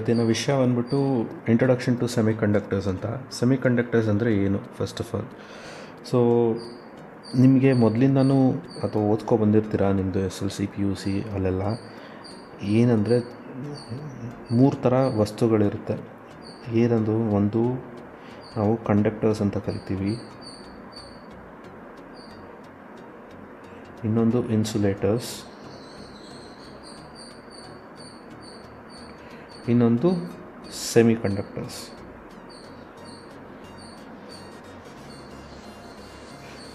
ಇವತ್ತಿನ ವಿಷಯ ಬಂದ್ಬಿಟ್ಟು ಇಂಟ್ರೊಡಕ್ಷನ್ ಟು ಸೆಮಿಕಂಡಕ್ಟರ್ಸ್ ಅಂತ. ಸೆಮಿಕಂಡಕ್ಟರ್ಸ್ ಅಂದರೆ ಏನು ಫಸ್ಟ್ ಆಫ್ ಆಲ್. ಸೊ ನಿಮಗೆ ಮೊದಲಿಂದನೂ ಅಥವಾ ಓದ್ಕೊ ಬಂದಿರ್ತೀರ ನಿಮ್ಮದು SLC PUC ಅಲ್ಲೆಲ್ಲ. ಏನಂದರೆ 3 ಥರ ವಸ್ತುಗಳಿರುತ್ತೆ. ಏನಂದು ಒಂದು ನಾವು ಕಂಡಕ್ಟರ್ಸ್ ಅಂತ ಕರಿತೀವಿ, ಇನ್ನೊಂದು ಇನ್ಸುಲೇಟರ್ಸ್, ಇನ್ನೊಂದು ಸೆಮಿಕಂಡಕ್ಟರ್ಸ್.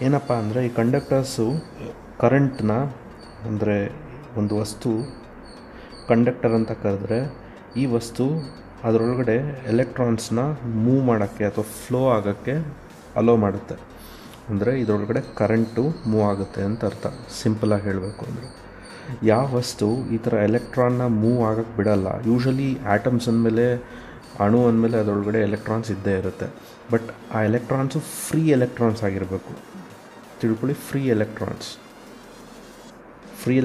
ಏನಪ್ಪ ಅಂದರೆ ಈ ಕಂಡಕ್ಟರ್ಸು ಕರೆಂಟ್ನ, ಅಂದರೆ ಒಂದು ವಸ್ತು ಕಂಡಕ್ಟರ್ ಅಂತ ಕರೆದ್ರೆ ಈ ವಸ್ತು ಅದರೊಳಗಡೆ ಎಲೆಕ್ಟ್ರಾನ್ಸ್ನ ಮೂವ್ ಮಾಡೋಕ್ಕೆ ಅಥವಾ ಫ್ಲೋ ಆಗೋಕ್ಕೆ ಅಲೋ ಮಾಡುತ್ತೆ. ಅಂದರೆ ಇದರೊಳಗಡೆ ಕರೆಂಟು ಮೂವ್ ಆಗುತ್ತೆ ಅಂತ ಅರ್ಥ. ಸಿಂಪಲಾಗಿ ಹೇಳಬೇಕು ಅಂದರೆ ಯಾವ ವಸ್ತು ಈ ಥರ ಎಲೆಕ್ಟ್ರಾನ್ನ ಮೂವ್ ಆಗೋಕ್ಕೆ ಬಿಡಲ್ಲ. ಯೂಶ್ವಲಿ ಆಟಮ್ಸ್ ಅಂದಮೇಲೆ, ಅಣು ಅಂದಮೇಲೆ ಅದರೊಳಗಡೆ ಎಲೆಕ್ಟ್ರಾನ್ಸ್ ಇದ್ದೇ ಇರುತ್ತೆ. ಬಟ್ ಆ ಎಲೆಕ್ಟ್ರಾನ್ಸು ಫ್ರೀ ಎಲೆಕ್ಟ್ರಾನ್ಸ್ ಆಗಿರಬೇಕು. ತಿಳ್ಕೊಳ್ಳಿ, ಫ್ರೀ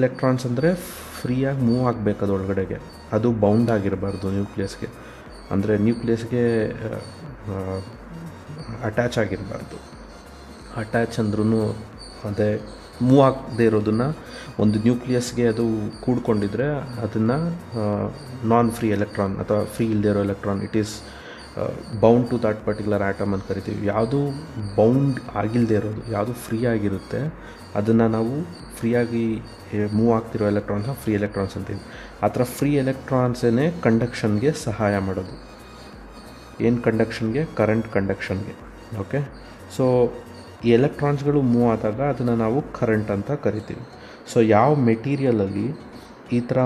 ಎಲೆಕ್ಟ್ರಾನ್ಸ್ ಅಂದರೆ ಫ್ರೀಯಾಗಿ ಮೂವ್ ಆಗಬೇಕು ಅದರೊಳಗಡೆಗೆ. ಅದು ಬೌಂಡ್ ಆಗಿರಬಾರ್ದು ನ್ಯೂಕ್ಲಿಯಸ್ಗೆ, ಅಂದರೆ ನ್ಯೂಕ್ಲಿಯಸ್ಗೆ ಅಟ್ಯಾಚ್ ಆಗಿರಬಾರ್ದು. ಅಟ್ಯಾಚ್ ಅಂದ್ರೂ ಅದೇ ಮೂವ್ ಆಗದೆ ಇರೋದನ್ನು ಒಂದು ನ್ಯೂಕ್ಲಿಯಸ್ಗೆ ಅದು ಕೂಡ್ಕೊಂಡಿದ್ರೆ ಅದನ್ನು ನಾನ್ ಫ್ರೀ ಎಲೆಕ್ಟ್ರಾನ್ ಅಥವಾ ಫ್ರೀ ಇಲ್ಲದೆ ಇರೋ electron, it is bound to that particular atom ಅಂತ ಕರಿತೀವಿ. ಯಾವುದು ಬೌಂಡ್ ಆಗಿಲ್ಲದೆ ಇರೋದು, ಯಾವುದು ಫ್ರೀ ಆಗಿರುತ್ತೆ ಅದನ್ನು ನಾವು ಫ್ರೀಯಾಗಿ ಮೂವ್ ಆಗ್ತಿರೋ ಎಲೆಕ್ಟ್ರಾನ್ಸ್ನ ಫ್ರೀ ಎಲೆಕ್ಟ್ರಾನ್ಸ್ ಅಂತೀವಿ. ಆ ಥರ ಫ್ರೀ ಎಲೆಕ್ಟ್ರಾನ್ಸೇ ಕಂಡಕ್ಷನ್ಗೆ ಸಹಾಯ ಮಾಡೋದು. ಏನು ಕಂಡಕ್ಷನ್ಗೆ? ಕರೆಂಟ್ ಕಂಡಕ್ಷನ್ಗೆ. ಓಕೆ, ಸೊ ಈ ಎಲೆಕ್ಟ್ರಾನ್ಸ್ಗಳು ಮೂವ್ ಆದಾಗ ಅದನ್ನು ನಾವು ಕರೆಂಟ್ ಅಂತ ಕರಿತೀವಿ. ಸೊ ಯಾವ ಮೆಟೀರಿಯಲಲ್ಲಿ ಈ ಥರ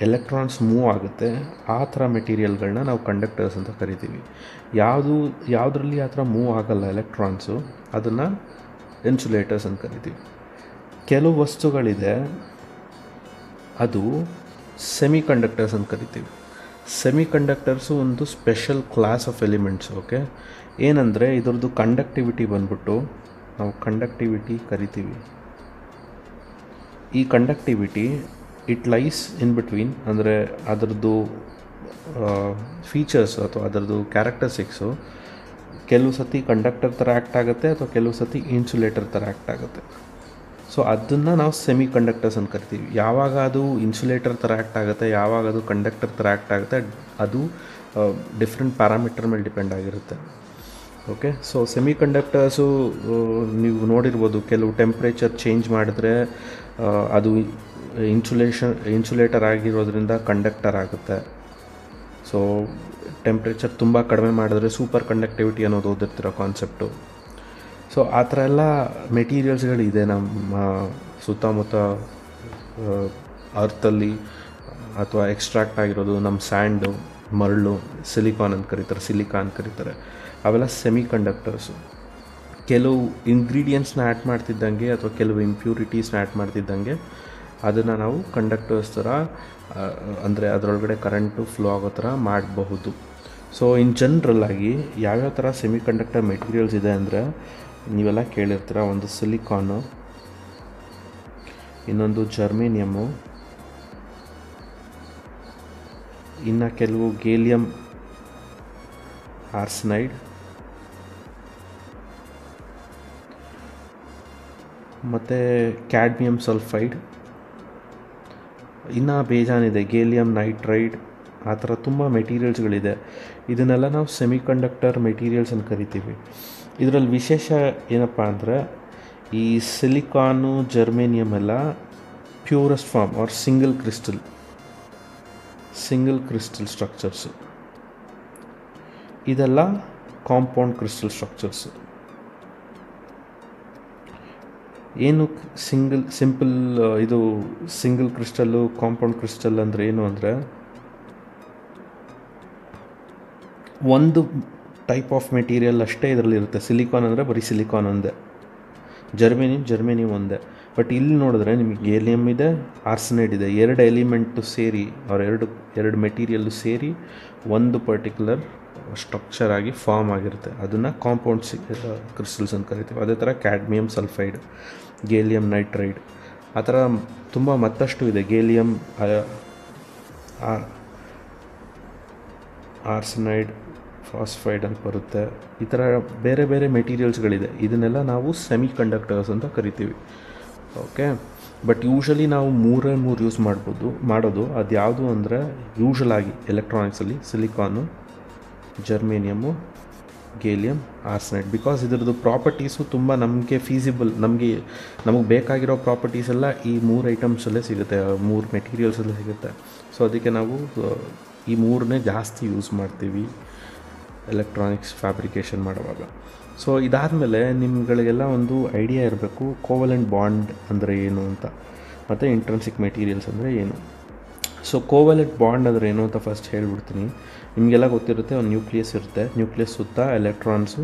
ಎಲೆಕ್ಟ್ರಾನ್ಸ್ ಮೂವ್ ಆಗುತ್ತೆ ಆ ಥರ ಮೆಟೀರಿಯಲ್ಗಳನ್ನ ನಾವು ಕಂಡಕ್ಟರ್ಸ್ ಅಂತ ಕರಿತೀವಿ. ಯಾವುದರಲ್ಲಿ ಆ ಥರ ಮೂವ್ ಆಗಲ್ಲ ಎಲೆಕ್ಟ್ರಾನ್ಸು, ಅದನ್ನು ಇನ್ಸುಲೇಟರ್ಸ್ ಅಂತ ಕರಿತೀವಿ. ಕೆಲವು ವಸ್ತುಗಳಿದೆ ಅದು ಸೆಮಿಕಂಡಕ್ಟರ್ಸ್ ಅಂತ ಕರಿತೀವಿ. ಸೆಮಿಕಂಡಕ್ಟರ್ಸು ಒಂದು special class of elements. Okay, ಏನಂದರೆ ಇದ್ರದ್ದು ಕಂಡಕ್ಟಿವಿಟಿ ಬಂದ್ಬಿಟ್ಟು ನಾವು ಕಂಡಕ್ಟಿವಿಟಿ ಕರಿತೀವಿ. ಈ conductivity it lies in between, ಅಂದರೆ ಅದರದ್ದು ಫೀಚರ್ಸ್ ಅಥವಾ ಅದರದ್ದು ಕ್ಯಾರೆಕ್ಟರಿಸ್ಟಿಕ್ಸು ಕೆಲವು ಸತಿ ಕಂಡಕ್ಟರ್ ಥರ ಆ್ಯಕ್ಟ್ ಆಗುತ್ತೆ ಅಥವಾ ಕೆಲವು ಸತಿ ಇನ್ಸುಲೇಟರ್ ಥರ ಆ್ಯಕ್ಟ್ ಆಗುತ್ತೆ. ಸೊ ಅದನ್ನು ನಾವು ಸೆಮಿ ಕಂಡಕ್ಟರ್ಸ್ ಅಂತ ಕರಿತೀವಿ. ಯಾವಾಗ ಅದು ಇನ್ಸುಲೇಟರ್ ಥರ ಆ್ಯಕ್ಟ್ ಆಗುತ್ತೆ, ಯಾವಾಗ ಅದು ಕಂಡಕ್ಟರ್ ಥರ ಆ್ಯಕ್ಟ್ ಆಗುತ್ತೆ, ಅದು ಡಿಫ್ರೆಂಟ್ ಪ್ಯಾರಾಮೀಟರ್ ಮೇಲೆ ಡಿಪೆಂಡ್ ಆಗಿರುತ್ತೆ. ಓಕೆ, ಸೊ ಸೆಮಿ ಕಂಡಕ್ಟರ್ಸು ನೀವು ನೋಡಿರ್ಬೋದು, ಕೆಲವು ಟೆಂಪ್ರೇಚರ್ ಚೇಂಜ್ ಮಾಡಿದ್ರೆ ಅದು ಇನ್ಸುಲೇಟರ್ ಆಗಿರೋದ್ರಿಂದ ಕಂಡಕ್ಟರ್ ಆಗುತ್ತೆ. ಸೊ ಟೆಂಪ್ರೇಚರ್ ತುಂಬ ಕಡಿಮೆ ಮಾಡಿದ್ರೆ ಸೂಪರ್ ಕಂಡಕ್ಟಿವಿಟಿ ಅನ್ನೋದು ಓದಿರ್ತಿರೋ ಕಾನ್ಸೆಪ್ಟು. ಸೊ ಆ ಥರ ಎಲ್ಲ ಮೆಟೀರಿಯಲ್ಸ್ಗಳಿದೆ ನಮ್ಮ ಸುತ್ತಮುತ್ತ ಅರ್ಥಲ್ಲಿ, ಅಥವಾ ಎಕ್ಸ್ಟ್ರಾಕ್ಟ್ ಆಗಿರೋದು ನಮ್ಮ ಸ್ಯಾಂಡು, ಮರಳು, ಸಿಲಿಕಾನ್ ಅಂತ ಕರೀತಾರೆ. ಅವೆಲ್ಲ ಸೆಮಿ ಕಂಡಕ್ಟರ್ಸು. ಕೆಲವು ಇಂಗ್ರೀಡಿಯೆಂಟ್ಸ್ನ ಆ್ಯಡ್ ಮಾಡ್ತಿದ್ದಂಗೆ ಅಥವಾ ಕೆಲವು ಇಂಪ್ಯೂರಿಟೀಸ್ನ ಆ್ಯಡ್ ಮಾಡ್ತಿದ್ದಂಗೆ ಅದನ್ನು ನಾವು ಕಂಡಕ್ಟರ್ಸ್ ಥರ, ಅಂದರೆ ಅದರೊಳಗಡೆ ಕರೆಂಟು ಫ್ಲೋ ಆಗೋ ಥರ ಮಾಡಬಹುದು. ಸೊ ಇನ್ ಜನರಲ್ ಆಗಿ ಯಾವ್ಯಾವ ಥರ ಸೆಮಿ ಕಂಡಕ್ಟರ್ ಮೆಟೀರಿಯಲ್ಸ್ ಇದೆ ಅಂದರೆ ನೀವೆಲ್ಲ ಕೇಳಿರ್ತೀರ. ಒಂದು ಸಿಲಿಕಾನು, ಇನ್ನೊಂದು ಜರ್ಮೇನಿಯಮ್ಮು, ಇನ್ನು ಕೆಲವು ಗೇಲಿಯಮ್ ಆರ್ಸೆನೈಡ್, ಮತ್ತು ಕ್ಯಾಡ್ಮಿಯಮ್ ಸಲ್ಫೈಡ್, ಇನ್ನು ಬೇಜಾನಿದೆ, ಗೇಲಿಯಮ್ ನೈಟ್ರೈಡ್, ಆ ಥರ ತುಂಬ ಮೆಟೀರಿಯಲ್ಸ್ಗಳಿದೆ. ಇದನ್ನೆಲ್ಲ ನಾವು ಸೆಮಿಕಂಡಕ್ಟರ್ ಮೆಟೀರಿಯಲ್ಸ್ ಅಂತ ಕರಿತೀವಿ. ಇದರಲ್ಲಿ ವಿಶೇಷ ಏನಪ್ಪ ಅಂದರೆ ಈ ಸಿಲಿಕಾನು, ಜರ್ಮೇನಿಯಮ್ ಎಲ್ಲ purest form are single crystal structures. ಇದೆಲ್ಲ ಕಾಂಪೌಂಡ್ ಕ್ರಿಸ್ಟಲ್ ಸ್ಟ್ರಕ್ಚರ್ಸು. ಏನು ಇದು ಸಿಂಗಲ್ ಕ್ರಿಸ್ಟಲ್ಲು, ಕಾಂಪೌಂಡ್ ಕ್ರಿಸ್ಟಲ್ ಅಂದರೆ ಏನು ಅಂದರೆ ಒಂದು ಟೈಪ್ ಆಫ್ ಮೆಟೀರಿಯಲ್ ಅಷ್ಟೇ ಇದರಲ್ಲಿರುತ್ತೆ. ಸಿಲಿಕಾನ್ ಅಂದರೆ ಬರೀ ಸಿಲಿಕಾನ್ ಒಂದೇ, ಜರ್ಮೇನಿಯಮ್ ಒಂದೇ. ಬಟ್ ಇಲ್ಲಿ ನೋಡಿದ್ರೆ ನಿಮಗೆ ಗೇಲಿಯಮ್ ಇದೆ, ಆರ್ಸೆನೈಡ್ ಇದೆ. 2 ಎಲಿಮೆಂಟು ಸೇರಿ, ಅವ್ರ ಎರಡು ಮೆಟೀರಿಯಲ್ಲು ಸೇರಿ ಒಂದು ಪರ್ಟಿಕ್ಯುಲರ್ ಸ್ಟ್ರಕ್ಚರ್ ಆಗಿ ಫಾರ್ಮ್ ಆಗಿರುತ್ತೆ. ಅದನ್ನು ಕಾಂಪೌಂಡ್ ಕ್ರಿಸ್ಟಲ್ಸ್ ಅಂತ ಕರಿತೀವಿ. ಅದೇ ಥರ ಕ್ಯಾಡ್ಮಿಯಮ್ ಸಲ್ಫೈಡ್, ಗೇಲಿಯಮ್ ನೈಟ್ರೈಡ್, ಆ ಥರ ತುಂಬ ಮತ್ತಷ್ಟು ಇದೆ. ಗೇಲಿಯಮ್ ಆರ್ಸೆನೈಡ್, ಫಾಸ್ಫೈಡ್ ಅಂತ ಬರುತ್ತೆ. ಈ ಥರ ಬೇರೆ ಬೇರೆ ಮೆಟೀರಿಯಲ್ಸ್ಗಳಿದೆ. ಇದನ್ನೆಲ್ಲ ನಾವು ಸೆಮಿ ಕಂಡಕ್ಟರ್ಸ್ ಅಂತ ಕರಿತೀವಿ. ಓಕೆ, ಬಟ್ ಯೂಶಲಿ ನಾವು ಮೂರೇ ಯೂಸ್ ಮಾಡೋದು ಅದು ಯಾವುದು ಅಂದರೆ, ಯೂಶಲಾಗಿ ಎಲೆಕ್ಟ್ರಾನಿಕ್ಸಲ್ಲಿ ಸಿಲಿಕಾನು, ಜರ್ಮೇನಿಯಮ್ಮು, ಗೇಲಿಯಮ್, ಆರ್ಸೆನೈಡ್. ಬಿಕಾಸ್ ಇದರದ್ದು ಪ್ರಾಪರ್ಟೀಸು ತುಂಬ ನಮಗೆ ಫೀಸಿಬಲ್, ನಮಗೆ ಬೇಕಾಗಿರೋ ಪ್ರಾಪರ್ಟೀಸ್ ಎಲ್ಲ ಈ 3 ಐಟಮ್ಸಲ್ಲೇ ಸಿಗುತ್ತೆ, 3 ಮೆಟೀರಿಯಲ್ಸಲ್ಲೇ ಸಿಗುತ್ತೆ. ಸೊ ಅದಕ್ಕೆ ನಾವು ಈ 3ನೇ ಜಾಸ್ತಿ ಯೂಸ್ ಮಾಡ್ತೀವಿ ಎಲೆಕ್ಟ್ರಾನಿಕ್ಸ್ ಫ್ಯಾಬ್ರಿಕೇಷನ್ ಮಾಡುವಾಗ. ಸೊ ಇದಾದಮೇಲೆ ನಿಮ್ಗಳಿಗೆಲ್ಲ ಒಂದು ಐಡಿಯಾ ಇರಬೇಕು ಕೋವಲೆಂಟ್ ಬಾಂಡ್ ಅಂದರೆ ಏನು ಅಂತ, ಮತ್ತು ಇಂಟ್ರೆನ್ಸಿಕ್ ಮೆಟೀರಿಯಲ್ಸ್ ಅಂದರೆ ಏನು. ಸೊ ಕೋವಲೆಂಟ್ ಬಾಂಡ್ ಅಂದರೆ ಏನು ಅಂತ ಫಸ್ಟ್ ಹೇಳ್ಬಿಡ್ತೀನಿ. ನಿಮಗೆಲ್ಲ ಗೊತ್ತಿರುತ್ತೆ, ಒಂದು ನ್ಯೂಕ್ಲಿಯಸ್ ಇರುತ್ತೆ. ನ್ಯೂಕ್ಲಿಯಸ್ ಸುತ್ತ ಎಲೆಕ್ಟ್ರಾನ್ಸು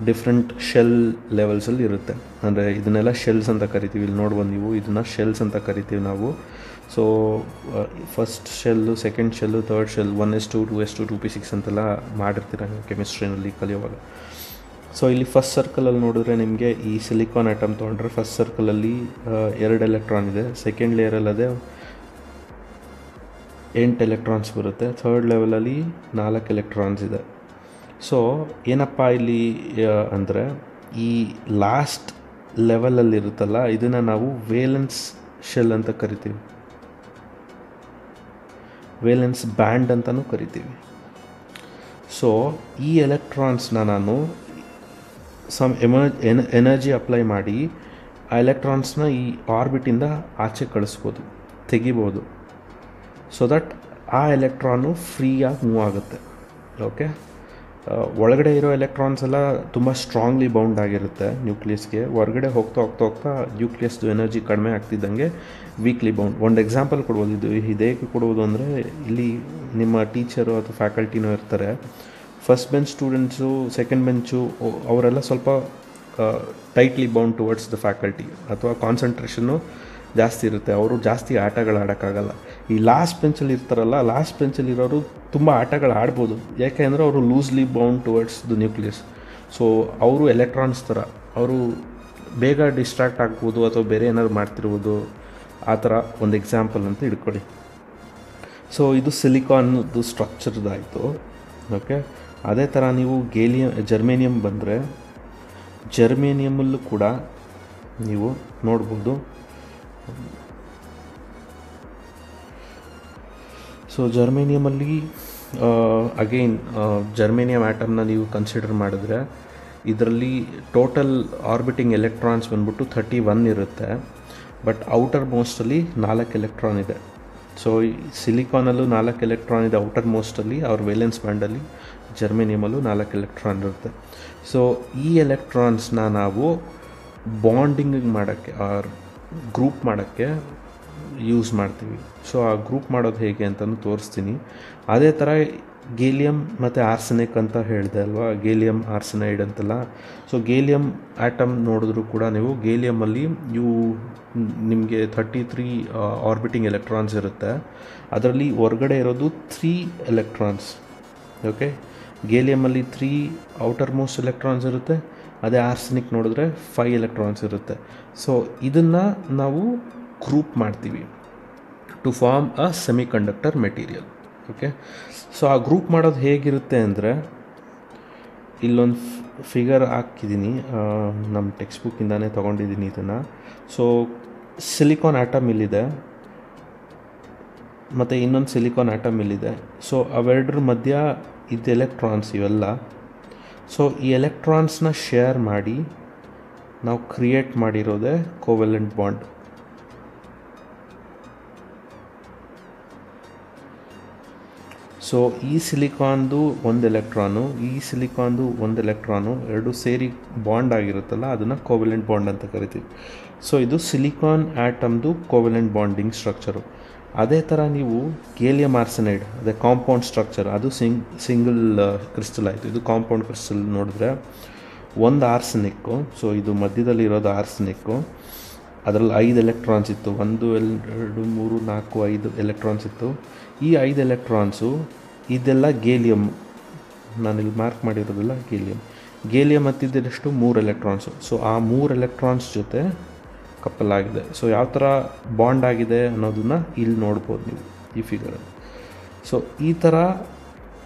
ಡಿಫ್ರೆಂಟ್ ಶೆಲ್ ಲೆವೆಲ್ಸಲ್ಲಿ ಇರುತ್ತೆ. ಅಂದರೆ ಇದನ್ನೆಲ್ಲ ಶೆಲ್ಸ್ ಅಂತ ಕರಿತೀವಿ. ಇಲ್ಲಿ ನೋಡ್ಬೋದು ನೀವು, ಇದನ್ನು ಶೆಲ್ಸ್ ಅಂತ ಕರಿತೀವಿ ನಾವು. So first shell, second shell, third shell, 1s2, 2s2, 2p6 ಅಂತೆಲ್ಲ ಮಾಡಿರ್ತೀರ ನೀವು ಕೆಮಿಸ್ಟ್ರಿನಲ್ಲಿ ಕಲಿಯುವಾಗ. ಸೊ ಇಲ್ಲಿ ಫಸ್ಟ್ ಸರ್ಕಲಲ್ಲಿ ನೋಡಿದ್ರೆ ನಿಮಗೆ ಈ ಸಿಲಿಕಾನ್ ಆಟಮ್ ತೊಗೊಂಡ್ರೆ ಫಸ್ಟ್ ಸರ್ಕಲಲ್ಲಿ 2 ಎಲೆಕ್ಟ್ರಾನ್ ಇದೆ. ಸೆಕೆಂಡ್ ಲೇಯರಲ್ಲಿ ಅದೇ 8 ಎಲೆಕ್ಟ್ರಾನ್ಸ್ ಬರುತ್ತೆ. ಥರ್ಡ್ ಲೆವೆಲಲ್ಲಿ 4 ಎಲೆಕ್ಟ್ರಾನ್ಸ್ ಇದೆ. ಸೊ ಏನಪ್ಪ ಇಲ್ಲಿ ಅಂದರೆ, ಈ ಲಾಸ್ಟ್ ಲೆವೆಲಲ್ಲಿ ಇರುತ್ತಲ್ಲ, ಇದನ್ನು ನಾವು ವೇಲೆನ್ಸ್ ಶೆಲ್ ಅಂತ ಕರಿತೀವಿ, ವೇಲೆನ್ಸ್ ಬ್ಯಾಂಡ್ ಅಂತಲೂ ಕರಿತೀವಿ. ಸೊ ಈ ಎಲೆಕ್ಟ್ರಾನ್ಸ್ನ ನಾನು ಸಮ್ ಎನರ್ಜಿ ಅಪ್ಲೈ ಮಾಡಿ ಆ ಎಲೆಕ್ಟ್ರಾನ್ಸ್ನ ಈ ಆರ್ಬಿಟಿಂದ ಆಚೆ ಕಳಿಸ್ಬೋದು, ತೆಗಿಬೋದು. ಸೊ ದಟ್ ಆ ಎಲೆಕ್ಟ್ರಾನು ಫ್ರೀಯಾಗಿ ಮೂವ್ ಆಗುತ್ತೆ. ಓಕೆ, ಒಳಗಡೆ ಇರೋ ಎಲೆಕ್ಟ್ರಾನ್ಸ್ ಎಲ್ಲ ತುಂಬ ಸ್ಟ್ರಾಂಗ್ಲಿ ಬೌಂಡ್ ಆಗಿರುತ್ತೆ ನ್ಯೂಕ್ಲಿಯಸ್ಗೆ. ಹೊರಗಡೆ ಹೋಗ್ತಾ ನ್ಯೂಕ್ಲಿಯಸ್ದು ಎನರ್ಜಿ ಕಡಿಮೆ ಆಗ್ತಿದ್ದಂಗೆ ವೀಕ್ಲಿ ಬೌಂಡ್. ಒಂದು ಎಕ್ಸಾಂಪಲ್ ಕೊಡ್ಬೋದು. ಇದು ಹೇಗೆ ಕೊಡ್ಬೋದು ಅಂದರೆ, ಇಲ್ಲಿ ನಿಮ್ಮ ಟೀಚರು ಅಥವಾ ಫ್ಯಾಕಲ್ಟಿನೂ ಇರ್ತಾರೆ. First bench students, second bench, ಅವರೆಲ್ಲ ಸ್ವಲ್ಪ tightly bound towards the faculty, ಅಥವಾ ಕಾನ್ಸಂಟ್ರೇಷನ್ನು ಜಾಸ್ತಿ ಇರುತ್ತೆ. ಅವರು ಜಾಸ್ತಿ ಆಟಗಳು ಆಡೋಕ್ಕಾಗಲ್ಲ. ಈ ಲಾಸ್ಟ್ ಬೆಂಚಲ್ಲಿ ಇರ್ತಾರಲ್ಲ, ಲಾಸ್ಟ್ ಬೆಂಚಲ್ಲಿ ಇರೋರು ತುಂಬ ಆಟಗಳು ಆಡ್ಬೋದು. ಯಾಕೆ ಅಂದರೆ ಅವರು loosely bound towards the nucleus. So ಅವರು ಎಲೆಕ್ಟ್ರಾನ್ಸ್ ಥರ, ಅವರು ಬೇಗ ಡಿಸ್ಟ್ರಾಕ್ಟ್ ಆಗ್ಬೋದು ಅಥವಾ ಬೇರೆ ಏನಾದ್ರು ಮಾಡ್ತಿರ್ಬೋದು. ಆ ಥರ ಒಂದು ಎಕ್ಸಾಂಪಲ್ ಅಂತ ಇಟ್ಕೊಳ್ಳಿ. ಸೊ ಇದು ಸಿಲಿಕಾನ್ದು ಸ್ಟ್ರಕ್ಚರ್ದಾಯಿತು. ಓಕೆ, ಅದೇ ಥರ ನೀವು ಜರ್ಮೇನಿಯಮ್ ಬಂದರೆ, ಜರ್ಮೇನಿಯಮಲ್ಲೂ ಕೂಡ ನೀವು ನೋಡ್ಬೋದು. ಸೊ ಜರ್ಮೇನಿಯಮಲ್ಲಿ ಅಗೈನ್ ಜರ್ಮೇನಿಯಮ್ ಆಟಮ್ನ ನೀವು ಕನ್ಸಿಡರ್ ಮಾಡಿದ್ರೆ, ಇದರಲ್ಲಿ ಟೋಟಲ್ ಆರ್ಬಿಟಿಂಗ್ ಎಲೆಕ್ಟ್ರಾನ್ಸ್ ಬಂದ್ಬಿಟ್ಟು 31 ಇರುತ್ತೆ. ಬಟ್ ಔಟರ್ ಮೋಸ್ಟಲ್ಲಿ 4 ಎಲೆಕ್ಟ್ರಾನ್ ಇದೆ. ಸೊ ಈ ಸಿಲಿಕಾನಲ್ಲೂ 4 ಎಲೆಕ್ಟ್ರಾನ್ ಇದೆ ಔಟರ್ ಮೋಸ್ಟಲ್ಲಿ, ಅವ್ರ ವೇಲೆನ್ಸ್ ಬ್ಯಾಂಡಲ್ಲಿ. ಜರ್ಮೇನಿಯಮಲ್ಲೂ 4 ಎಲೆಕ್ಟ್ರಾನ್ ಇರುತ್ತೆ. ಸೊ ಈ ಎಲೆಕ್ಟ್ರಾನ್ಸ್ನ ನಾವು ಬಾಂಡಿಂಗ್ ಮಾಡೋಕ್ಕೆ, ಆರ್ ಗ್ರೂಪ್ ಮಾಡೋಕ್ಕೆ ಯೂಸ್ ಮಾಡ್ತೀವಿ. ಸೊ ಆ ಗ್ರೂಪ್ ಮಾಡೋದು ಹೇಗೆ ಅಂತಲೂ ತೋರಿಸ್ತೀನಿ. ಅದೇ ಥರ ಗೇಲಿಯಮ್ ಮತ್ತು ಆರ್ಸೆನಿಕ್ ಅಂತ ಹೇಳಿದೆ ಅಲ್ವಾ, ಗೇಲಿಯಮ್ ಆರ್ಸೆನೈಡ್ ಅಂತೆಲ್ಲ. ಸೊ ಗೇಲಿಯಮ್ ಆಟಮ್ ನೋಡಿದ್ರು ಕೂಡ ನೀವು, ಗೇಲಿಯಮಲ್ಲಿ ನಿಮಗೆ 33 ಆರ್ಬಿಟಿಂಗ್ ಎಲೆಕ್ಟ್ರಾನ್ಸ್ ಇರುತ್ತೆ. ಅದರಲ್ಲಿ ಹೊರಗಡೆ ಇರೋದು 3 ಎಲೆಕ್ಟ್ರಾನ್ಸ್. ಓಕೆ, ಗೇಲಿಯಮಲ್ಲಿ 3 ಔಟರ್ ಮೋಸ್ಟ್ ಎಲೆಕ್ಟ್ರಾನ್ಸ್ ಇರುತ್ತೆ. ಅದೇ ಆರ್ಸೆನಿಕ್ ನೋಡಿದ್ರೆ 5 ಎಲೆಕ್ಟ್ರಾನ್ಸ್ ಇರುತ್ತೆ. ಸೊ ಇದನ್ನು ನಾವು ಗ್ರೂಪ್ ಮಾಡ್ತೀವಿ to form a semiconductor material. Okay, so ಆ ಗ್ರೂಪ್ ಮಾಡೋದು ಹೇಗಿರುತ್ತೆ ಅಂದರೆ, ಇಲ್ಲೊಂದು ಫಿಗರ್ ಹಾಕಿದ್ದೀನಿ, ನಮ್ಮ ಟೆಕ್ಸ್ಟ್ ಬುಕ್ಕಿಂದಾನೇ ತೊಗೊಂಡಿದ್ದೀನಿ ಇದನ್ನು. ಸೊ ಸಿಲಿಕಾನ್ ಆಟಮ್ ಇಲ್ಲಿದೆ, ಮತ್ತು ಇನ್ನೊಂದು ಸಿಲಿಕಾನ್ ಆಟಮ್ ಇಲ್ಲಿದೆ. ಸೊ ಅವೆರಡರ ಮಧ್ಯ ಇದು ಎಲೆಕ್ಟ್ರಾನ್ಸ್ ಇವೆಲ್ಲ. ಸೊ ಈ ಎಲೆಕ್ಟ್ರಾನ್ಸ್ನ ಶೇರ್ ಮಾಡಿ ನಾವು ಕ್ರಿಯೇಟ್ ಮಾಡಿರೋದೇ ಕೋವೆಲೆಂಟ್ ಬಾಂಡ್. ಸೊ ಈ ಸಿಲಿಕಾನ್ದು 1 ಎಲೆಕ್ಟ್ರಾನು, ಈ ಸಿಲಿಕಾನ್ದು 1 ಎಲೆಕ್ಟ್ರಾನು, ಎರಡು ಸೇರಿ ಬಾಂಡ್ ಆಗಿರುತ್ತಲ್ಲ, ಅದನ್ನು ಕೋವೆಲೆಂಟ್ ಬಾಂಡ್ ಅಂತ ಕರಿತೀವಿ. ಸೊ ಇದು ಸಿಲಿಕಾನ್ ಆಟಮ್ದು ಕೋವೆಲೆಂಟ್ ಬಾಂಡಿಂಗ್ ಸ್ಟ್ರಕ್ಚರು. ಅದೇ ಥರ ನೀವು ಗೇಲಿಯಮ್ ಆರ್ಸೆನೈಡ್, ಅದೇ ಕಾಂಪೌಂಡ್ ಸ್ಟ್ರಕ್ಚರ್, ಅದು ಸಿಂಗಲ್ ಕ್ರಿಸ್ಟಲ್ ಆಯಿತು. ಇದು ಕಾಂಪೌಂಡ್ ಕ್ರಿಸ್ಟಲ್ ನೋಡಿದ್ರೆ ಒಂದು ಆರ್ಸೆನಿಕ್ಕು. ಸೊ ಇದು ಮಧ್ಯದಲ್ಲಿ ಇರೋದು ಆರ್ಸೆನಿಕ್ಕು. ಅದರಲ್ಲಿ 5 ಎಲೆಕ್ಟ್ರಾನ್ಸ್ ಇತ್ತು. 1 2 3 4 5 ಎಲೆಕ್ಟ್ರಾನ್ಸ್ ಇತ್ತು. ಈ 5 ಎಲೆಕ್ಟ್ರಾನ್ಸು ಇದೆಲ್ಲ ಗೇಲಿಯಮ್. ನಾನಿಲ್ಲಿ ಮಾರ್ಕ್ ಮಾಡಿರೋದಿಲ್ಲ ಗೇಲಿಯಮ್ ಹತ್ತಿದ್ದಷ್ಟು 3 ಎಲೆಕ್ಟ್ರಾನ್ಸು. ಸೊ ಆ 3 ಎಲೆಕ್ಟ್ರಾನ್ಸ್ ಜೊತೆ ಕಪಲ್ ಆಗಿದೆ. ಸೊ ಯಾವ ಥರ ಬಾಂಡ್ ಆಗಿದೆ ಅನ್ನೋದನ್ನು ಇಲ್ಲಿ ನೋಡ್ಬೋದು ನೀವು ಈ ಫಿಗರಲ್ಲಿ. ಸೊ ಈ ಥರ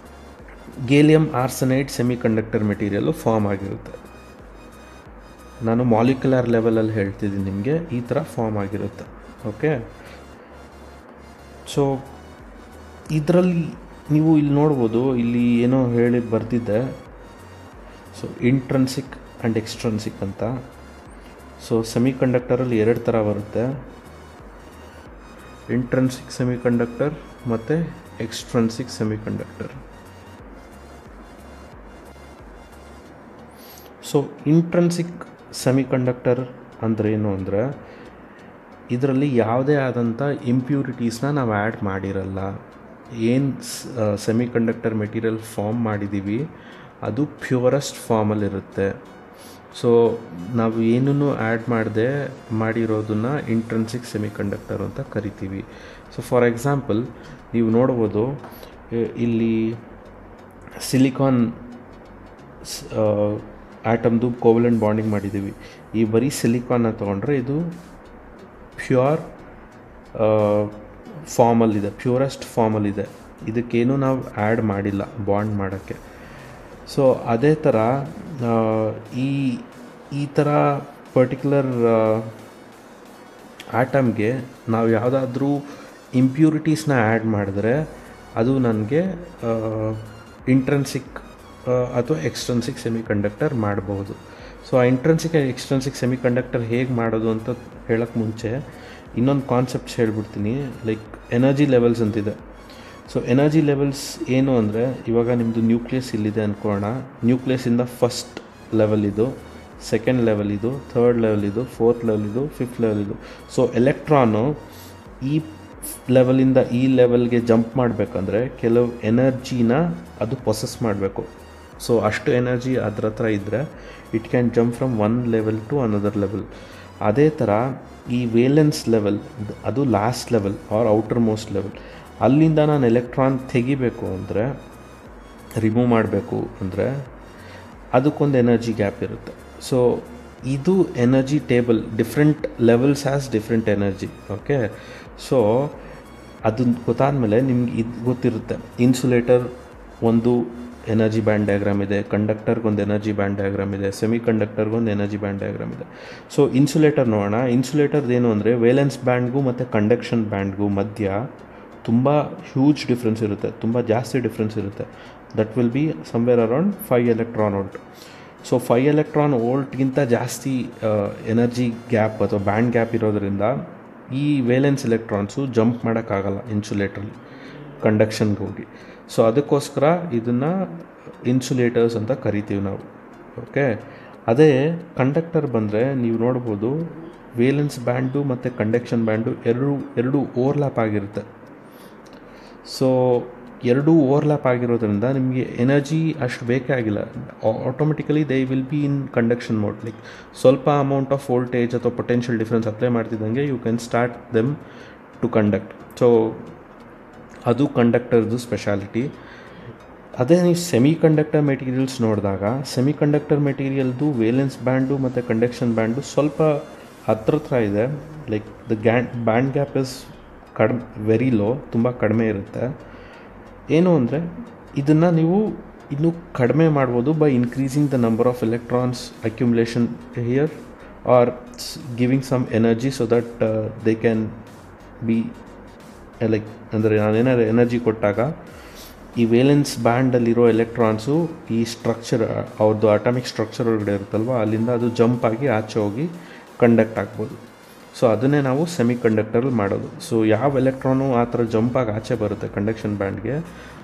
ಗೇಲಿಯಂ ಆರ್ಸನೈಡ್ ಸೆಮಿಕಂಡಕ್ಟರ್ ಮೆಟೀರಿಯಲ್ಲು ಫಾರ್ಮ್ ಆಗಿರುತ್ತೆ. ನಾನು ಮಾಲಿಕ್ಯುಲರ್ ಲೆವೆಲಲ್ಲಿ ಹೇಳ್ತಿದ್ದೀನಿ ನಿಮಗೆ, ಈ ಥರ ಫಾರ್ಮ್ ಆಗಿರುತ್ತೆ. ಓಕೆ, ಸೊ ಇದರಲ್ಲಿ ನೀವು ಇಲ್ಲಿ ನೋಡ್ಬೋದು, ಇಲ್ಲಿ ಏನೋ ಹೇಳಿ ಬರ್ತಿದ್ದೆ. ಸೊ ಇಂಟ್ರನ್ಸಿಕ್ ಆ್ಯಂಡ್ ಎಕ್ಸ್ಟ್ರನ್ಸಿಕ್ ಅಂತ. ಸೊ ಸೆಮಿಕಂಡಕ್ಟರಲ್ಲಿ 2 ಥರ ಬರುತ್ತೆ, ಇಂಟ್ರನ್ಸಿಕ್ ಸೆಮಿಕಂಡಕ್ಟರ್ ಮತ್ತು ಎಕ್ಸ್ಟ್ರನ್ಸಿಕ್ ಸೆಮಿಕಂಡಕ್ಟರ್. ಸೊ ಇಂಟ್ರನ್ಸಿಕ್ ಸೆಮಿಕಂಡಕ್ಟರ್ ಅಂದರೆ ಏನು ಅಂದರೆ, ಇದರಲ್ಲಿ ಯಾವುದೇ ಆದಂಥ ಇಂಪ್ಯೂರಿಟೀಸ್ನ ನಾವು ಆ್ಯಡ್ ಮಾಡಿರಲ್ಲ. ಏನು ಸೆಮಿಕಂಡಕ್ಟರ್ ಮೆಟೀರಿಯಲ್ ಫಾರ್ಮ್ ಮಾಡಿದ್ದೀವಿ ಅದು ಪ್ಯೂರೆಸ್ಟ್ ಫಾರ್ಮಲ್ಲಿರುತ್ತೆ. ಸೊ ನಾವು ಏನೂ ಆ್ಯಡ್ ಮಾಡದೆ ಮಾಡಿರೋದನ್ನು ಇಂಟ್ರನ್ಸಿಕ್ ಸೆಮಿಕಂಡಕ್ಟರ್ ಅಂತ ಕರಿತೀವಿ. ಸೊ ಫಾರ್ ಎಕ್ಸಾಂಪಲ್ ನೀವು ನೋಡ್ಬೋದು, ಇಲ್ಲಿ ಸಿಲಿಕಾನ್ ಆಟಮ್ದು ಕೋವಲೆಂಟ್ ಬಾಂಡಿಂಗ್ ಮಾಡಿದ್ದೀವಿ. ಈ ಬರೀ ಸಿಲಿಕಾನ್ನ ತೊಗೊಂಡ್ರೆ ಇದು ಪ್ಯೂರ್ ಫಾರ್ಮಲ್ಲಿದೆ, ಪ್ಯೂರೆಸ್ಟ್ ಫಾರ್ಮಲ್ಲಿದೆ. ಇದಕ್ಕೇನು ನಾವು ಆ್ಯಡ್ ಮಾಡಿಲ್ಲ ಬಾಂಡ್ ಮಾಡೋಕ್ಕೆ. ಸೊ ಅದೇ ಥರ ಈ ಥರ ಪರ್ಟಿಕ್ಯುಲರ್ ಆಟಮ್ಗೆ ನಾವು ಯಾವುದಾದ್ರೂ ಇಂಪ್ಯೂರಿಟೀಸ್ನ ಆ್ಯಡ್ ಮಾಡಿದ್ರೆ ಅದು ನನಗೆ ಇಂಟ್ರನ್ಸಿಕ್ ಅಥವಾ ಎಕ್ಸ್ಟ್ರನ್ಸಿಕ್ ಸೆಮಿಕಂಡಕ್ಟರ್ ಮಾಡಬಹುದು. ಸೊ ಆ ಇಂಟ್ರನ್ಸಿಕ್ ಆ್ಯಂಡ್ ಎಕ್ಸ್ಟ್ರನ್ಸಿಕ್ ಸೆಮಿಕಂಡಕ್ಟರ್ ಹೇಗೆ ಮಾಡೋದು ಅಂತ ಹೇಳೋಕ್ಕೆ ಮುಂಚೆ ಇನ್ನೊಂದು ಕಾನ್ಸೆಪ್ಟ್ಸ್ ಹೇಳ್ಬಿಡ್ತೀನಿ. ಲೈಕ್ ಎನರ್ಜಿ ಲೆವೆಲ್ಸ್ ಅಂತಿದೆ. ಸೊ ಎನರ್ಜಿ ಲೆವೆಲ್ಸ್ ಏನು ಅಂದರೆ, ಇವಾಗ ನಿಮ್ಮದು ನ್ಯೂಕ್ಲಿಯಸ್ ಇಲ್ಲಿದೆ ಅಂದ್ಕೊಳ್ಳೋಣ. ನ್ಯೂಕ್ಲಿಯಸ್ಸಿಂದ ಫಸ್ಟ್ ಲೆವೆಲ್ ಇದು, ಸೆಕೆಂಡ್ ಲೆವೆಲ್ ಇದು, ಥರ್ಡ್ ಲೆವೆಲ್ ಇದು, ಫೋರ್ತ್ ಲೆವೆಲ್ ಇದು, ಫಿಫ್ತ್ ಲೆವೆಲ್ ಇದು. ಸೊ ಎಲೆಕ್ಟ್ರಾನು ಈ ಲೆವೆಲಿಂದ ಈ ಲೆವೆಲ್ಗೆ ಜಂಪ್ ಮಾಡಬೇಕಂದ್ರೆ ಕೆಲವು ಎನರ್ಜಿನ ಅದು ಪೊಸೆಸ್ ಮಾಡಬೇಕು. ಸೊ ಅಷ್ಟು ಎನರ್ಜಿ ಅದ್ರ ಹತ್ರ ಇದ್ದರೆ it can jump from one level to another level. ಅದೇ ಥರ ಈ ವೇಲೆನ್ಸ್ ಲೆವೆಲ್ ಅದು last level or outermost level. ಅಲ್ಲಿಂದ ನಾನು ಎಲೆಕ್ಟ್ರಾನ್ ತೆಗಿಬೇಕು ಅಂದರೆ, ರಿಮೂವ್ ಮಾಡಬೇಕು ಅಂದರೆ ಅದಕ್ಕೊಂದು ಎನರ್ಜಿ ಗ್ಯಾಪ್ ಇರುತ್ತೆ. ಸೊ ಇದು energy table, different levels has different energy. Okay, so ಅದನ್ನು ಗೊತ್ತಾದಮೇಲೆ ನಿಮ್ಗೆ ಇದು ಗೊತ್ತಿರುತ್ತೆ. ಇನ್ಸುಲೇಟರ್ ಒಂದು ಎನರ್ಜಿ ಬ್ಯಾಂಡ್ ಡಯಾಗ್ರಾಮ್ ಇದೆ, ಕಂಡಕ್ಟರ್ಗೊಂದು ಎನರ್ಜಿ ಬ್ಯಾಂಡ್ ಡಯಾಗ್ರಾಮ್ ಇದೆ, ಸೆಮಿಕಂಡಕ್ಟರ್ಗೊಂದು ಎನರ್ಜಿ ಬ್ಯಾಂಡ್ ಡಯಾಗ್ರಾಮ್ ಇದೆ. ಸೊ ಇನ್ಸುಲೇಟರ್ ನೋಡೋಣ. ಇನ್ಸುಲೇಟರ್ದೇನು ಅಂದರೆ ವೇಲೆನ್ಸ್ ಬ್ಯಾಂಡ್ಗೂ ಮತ್ತು ಕಂಡಕ್ಷನ್ ಬ್ಯಾಂಡ್ಗೂ ಮಧ್ಯ ತುಂಬ ಹ್ಯೂಜ್ ಡಿಫ್ರೆನ್ಸ್ ಇರುತ್ತೆ, ತುಂಬ ಜಾಸ್ತಿ ಡಿಫ್ರೆನ್ಸ್ ಇರುತ್ತೆ. That will be somewhere around 5 electron volt. So 5 electron ವೋಲ್ಟ್ಗಿಂತ ಜಾಸ್ತಿ ಎನರ್ಜಿ ಗ್ಯಾಪ್ ಅಥವಾ ಬ್ಯಾಂಡ್ ಗ್ಯಾಪ್ ಇರೋದರಿಂದ ಈ ವೇಲೆನ್ಸ್ ಎಲೆಕ್ಟ್ರಾನ್ಸು ಜಂಪ್ ಮಾಡೋಕ್ಕಾಗಲ್ಲ ಇನ್ಸುಲೇಟ್ರಲ್ಲಿ ಕಂಡಕ್ಷನ್ಗೆ ಹೋಗಿ. ಸೊ ಅದಕ್ಕೋಸ್ಕರ ಇದನ್ನು ಇನ್ಸುಲೇಟರ್ಸ್ ಅಂತ ಕರಿತೀವಿ ನಾವು. ಓಕೆ, ಅದೇ ಕಂಡಕ್ಟರ್ ಬಂದರೆ ನೀವು ನೋಡ್ಬೋದು, ವೇಲೆನ್ಸ್ ಬ್ಯಾಂಡು ಮತ್ತು ಕಂಡಕ್ಷನ್ ಬ್ಯಾಂಡು ಎರಡು ಓವರ್ಲ್ಯಾಪ್ ಆಗಿರುತ್ತೆ. ಸೊ ಎರಡೂ ಓವರ್ಲ್ಯಾಪ್ ಆಗಿರೋದ್ರಿಂದ ನಿಮಗೆ ಎನರ್ಜಿ ಅಷ್ಟು ಬೇಕೇ ಆಗಿಲ್ಲ. Automatically they will be in conduction mode. Like ಸ್ವಲ್ಪ ಅಮೌಂಟ್ ಆಫ್ ವೋಲ್ಟೇಜ್ ಅಥವಾ ಪೊಟೆನ್ಷಿಯಲ್ ಡಿಫ್ರೆನ್ಸ್ ಅಪ್ಲೈ ಮಾಡ್ತಿದ್ದಂಗೆ you can start them to conduct. So ಅದು ಕಂಡಕ್ಟರ್ದು ಸ್ಪೆಷಾಲಿಟಿ. ಅದೇ ನೀವು ಸೆಮಿಕಂಡಕ್ಟರ್ ಮೆಟೀರಿಯಲ್ಸ್ ನೋಡಿದಾಗ, ಸೆಮಿಕಂಡಕ್ಟರ್ ಮೆಟೀರಿಯಲ್ದು ವೇಲೆನ್ಸ್ ಬ್ಯಾಂಡು ಮತ್ತು ಕಂಡಕ್ಷನ್ ಬ್ಯಾಂಡು ಸ್ವಲ್ಪ ಹತ್ರ ಇದೆ. Like the band gap is very low, ತುಂಬ ಕಡಿಮೆ ಇರುತ್ತೆ. ಏನು ಅಂದರೆ ಇದನ್ನು ನೀವು ಇನ್ನೂ ಕಡಿಮೆ ಮಾಡ್ಬೋದು by increasing the number of electrons accumulation here are giving some energy so that they can be like, ಅಂದರೆ ನಾನೇನಾದ್ರು ಎನರ್ಜಿ ಕೊಟ್ಟಾಗ ಈ ವೇಲೆನ್ಸ್ ಬ್ಯಾಂಡಲ್ಲಿರೋ ಎಲೆಕ್ಟ್ರಾನ್ಸು ಈ ಸ್ಟ್ರಕ್ಚರ್ ಅವ್ರದ್ದು ಅಟಾಮಿಕ್ ಸ್ಟ್ರಕ್ಚರ್ ಒಳಗಡೆ ಇರುತ್ತಲ್ವ, ಅಲ್ಲಿಂದ ಅದು ಜಂಪ್ ಆಗಿ ಆಚೆ ಹೋಗಿ ಕಂಡಕ್ಟ್ ಆಗ್ಬೋದು. ಸೊ ಅದನ್ನೇ ನಾವು ಸೆಮಿಕಂಡಕ್ಟರಲ್ಲಿ ಮಾಡೋದು. ಸೊ ಯಾವ ಎಲೆಕ್ಟ್ರಾನು ಆ ಥರ ಜಂಪಾಗಿ ಆಚೆ ಬರುತ್ತೆ ಕಂಡಕ್ಷನ್ ಬ್ಯಾಂಡ್ಗೆ,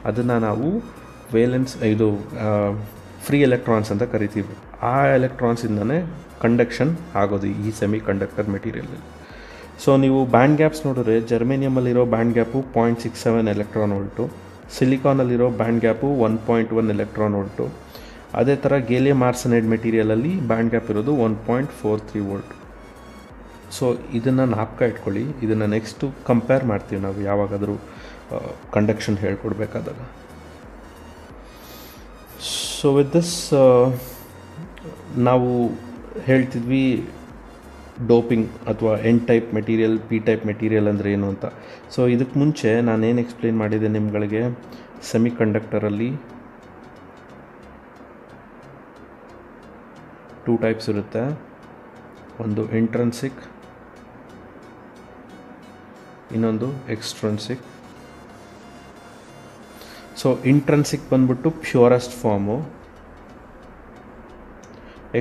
ಅದನ್ನು ನಾವು ವೇಲೆನ್ಸ್ ಇದು ಫ್ರೀ ಎಲೆಕ್ಟ್ರಾನ್ಸ್ ಅಂತ ಕರಿತೀವಿ. ಆ ಎಲೆಕ್ಟ್ರಾನ್ಸಿಂದನೇ ಕಂಡಕ್ಷನ್ ಆಗೋದು ಈ ಸೆಮಿಕಂಡಕ್ಟರ್ ಮೆಟೀರಿಯಲಲ್ಲಿ. ಸೊ ನೀವು ಬ್ಯಾಂಡ್ ಗ್ಯಾಪ್ಸ್ ನೋಡಿದ್ರೆ, ಜರ್ಮೇನಿಯಮಲ್ಲಿರೋ ಬ್ಯಾಂಡ್ ಗ್ಯಾಪು 0.67 ಎಲೆಕ್ಟ್ರಾನ್ ವೋಲ್ಟು, ಸಿಲಿಕಾನಲ್ಲಿರೋ ಬ್ಯಾಂಡ್ ಗ್ಯಾಪು 1.1 ಎಲೆಕ್ಟ್ರಾನ್ ವೋಲ್ಟು. ಅದೇ ಥರ ಗೇಲಿಯಂ ಆರ್ಸನೈಡ್ ಮೆಟೀರಿಯಲಲ್ಲಿ ಬ್ಯಾಂಡ್ ಗ್ಯಾಪ್ ಇರೋದು 1.43 ವೋಲ್ಟ್. ಸೊ ಇದನ್ನು ಜ್ಞಾಪಕ ಇಟ್ಕೊಳ್ಳಿ. ಇದನ್ನು ನೆಕ್ಸ್ಟು ಕಂಪೇರ್ ಮಾಡ್ತೀವಿ ನಾವು ಯಾವಾಗಾದರೂ ಕಂಡಕ್ಷನ್ ಹೇಳ್ಕೊಡ್ಬೇಕಾದಾಗ. ಸೊ ವಿತ್ ದಿಸ್ ನಾವು ಹೇಳ್ತಿದ್ವಿ ಡೋಪಿಂಗ್ ಅಥವಾ N type material, P type material ಅಂದರೆ ಏನು ಅಂತ. ಸೊ ಇದಕ್ಕೆ ಮುಂಚೆ ನಾನೇನು ಎಕ್ಸ್ಪ್ಲೇನ್ ಮಾಡಿದೆ ನಿಮ್ಗಳಿಗೆ, ಸೆಮಿಕಂಡಕ್ಟರಲ್ಲಿ ಟೂ ಟೈಪ್ಸ್ ಇರುತ್ತೆ, ಒಂದು ಇಂಟ್ರೆನ್ಸಿಕ್, ಇನ್ನೊಂದು ಎಕ್ಸ್ಟ್ರೆನ್ಸಿಕ್. ಸೊ ಇಂಟ್ರೆನ್ಸಿಕ್ ಬಂದ್ಬಿಟ್ಟು ಪ್ಯೂರೆಸ್ಟ್ ಫಾರ್ಮು,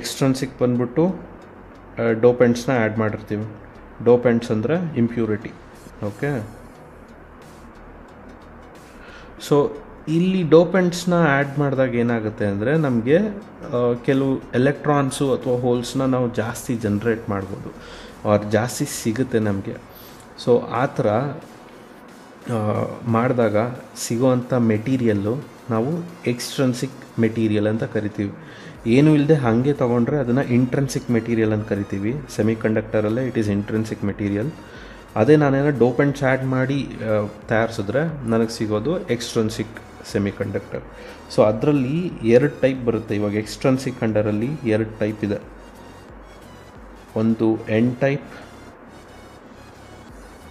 ಎಕ್ಸ್ಟ್ರೆನ್ಸಿಕ್ ಬಂದ್ಬಿಟ್ಟು ಡೋಪೆಂಟ್ಸ್ನ ಆ್ಯಡ್ ಮಾಡಿರ್ತೀವಿ. ಡೋಪೆಂಟ್ಸ್ ಅಂದರೆ ಇಂಪ್ಯೂರಿಟಿ. ಓಕೆ, ಸೊ ಇಲ್ಲಿ ಡೋಪೆಂಟ್ಸ್ನ ಆ್ಯಡ್ ಮಾಡಿದಾಗ ಏನಾಗುತ್ತೆ ಅಂದರೆ ನಮಗೆ ಕೆಲವು ಎಲೆಕ್ಟ್ರಾನ್ಸು ಅಥವಾ ಹೋಲ್ಸ್ನ ನಾವು ಜಾಸ್ತಿ ಜನ್ರೇಟ್ ಮಾಡ್ಬೋದು, ಅವ್ರು ಜಾಸ್ತಿ ಸಿಗುತ್ತೆ ನಮಗೆ. ಸೊ ಆ ಥರ ಮಾಡಿದಾಗ ಸಿಗೋವಂಥ ಮೆಟೀರಿಯಲ್ಲು ನಾವು ಎಕ್ಸ್ಟ್ರೆನ್ಸಿಕ್ ಮೆಟೀರಿಯಲ್ ಅಂತ ಕರಿತೀವಿ. ಏನೂ ಇಲ್ಲದೆ ಹಾಗೆ ತೊಗೊಂಡ್ರೆ ಅದನ್ನು ಇಂಟ್ರೆನ್ಸಿಕ್ ಮೆಟೀರಿಯಲ್ ಅಂತ ಕರಿತೀವಿ. ಸೆಮಿಕಂಡಕ್ಟರಲ್ಲೇ ಇಟ್ ಈಸ್ ಇಂಟ್ರೆನ್ಸಿಕ್ ಮೆಟೀರಿಯಲ್. ಅದೇ ನಾನೇನೋ ಡೋಪೆಂಟ್ಸ್ ಆ್ಯಡ್ ಮಾಡಿ ತಯಾರಿಸಿದ್ರೆ ನನಗೆ ಸಿಗೋದು ಎಕ್ಸ್ಟ್ರೆನ್ಸಿಕ್ ಸೆಮಿಕಂಡಕ್ಟರ್. ಸೊ ಅದರಲ್ಲಿ 2 ಟೈಪ್ ಬರುತ್ತೆ. ಇವಾಗ ಎಕ್ಸ್ಟ್ರೆನ್ಸಿಕ್ ಕಂಡರಲ್ಲಿ 2 ಟೈಪ್ ಇದೆ. ಒಂದು ಎನ್ ಟೈಪ್,